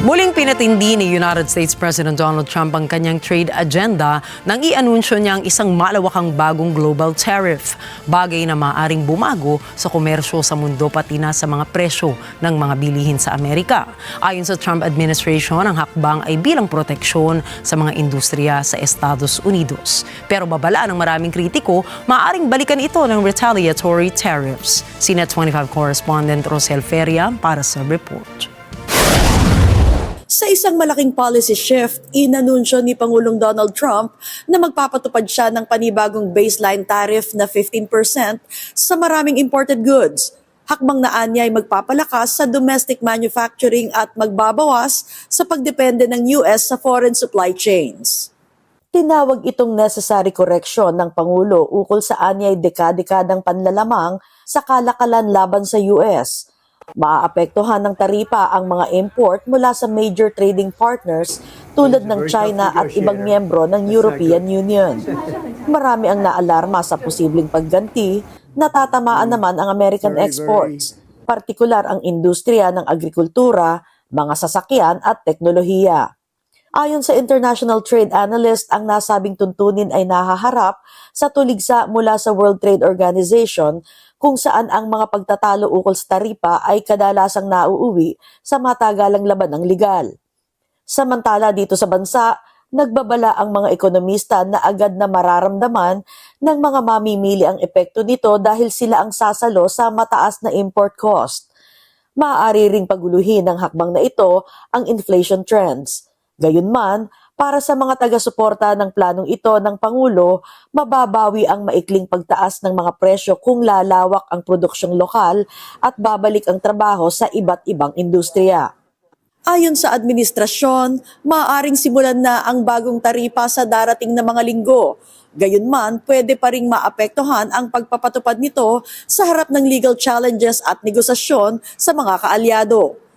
Muling pinatindi ni United States President Donald Trump ang kanyang trade agenda nang i-anunsyo niya ang isang malawakang bagong global tariff, bagay na maaaring bumago sa komersyo sa mundo pati na sa mga presyo ng mga bilihin sa Amerika. Ayon sa Trump administration, ang hakbang ay bilang proteksyon sa mga industriya sa Estados Unidos. Pero babala ng maraming kritiko, maaaring balikan ito ng retaliatory tariffs. CNET 25 correspondent Rosel Feria para sa report. Sa isang malaking policy shift, inanunsyo ni Pangulong Donald Trump na magpapatupad siya ng panibagong baseline tariff na 15% sa maraming imported goods. Hakbang na anya ay magpapalakas sa domestic manufacturing at magbabawas sa pagdepende ng US sa foreign supply chains. Tinawag itong necessary correction ng Pangulo ukol sa anyay dekadekadang panlalamang sa kalakalan laban sa US. Maaapektuhan ng taripa ang mga import mula sa major trading partners tulad ng China at ibang miyembro ng European Union. Marami ang naalarma sa posibleng pagganti, natatamaan naman ang American exports, partikular ang industriya ng agrikultura, mga sasakyan at teknolohiya. Ayon sa international trade analyst, ang nasabing tuntunin ay nahaharap sa tuligsa mula sa World Trade Organization kung saan ang mga pagtatalo ukol sa taripa ay kadalasang nauuwi sa matagalang laban ng legal. Samantala dito sa bansa, nagbabala ang mga ekonomista na agad na mararamdaman ng mga mamimili ang epekto nito dahil sila ang sasalo sa mataas na import cost. Maaari ring paguluhin ng hakbang na ito ang inflation trends. Gayunman, para sa mga taga-suporta ng planong ito ng Pangulo, mababawi ang maikling pagtaas ng mga presyo kung lalawak ang produksyong lokal at babalik ang trabaho sa iba't ibang industriya. Ayon sa administrasyon, maaaring simulan na ang bagong taripa sa darating na mga linggo. Gayunman, pwede pa ring maapektuhan ang pagpapatupad nito sa harap ng legal challenges at negosasyon sa mga kaalyado.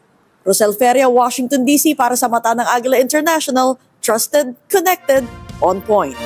Rosel Feria, Washington, D.C. para sa Mata ng Agila International, trusted, connected, on point.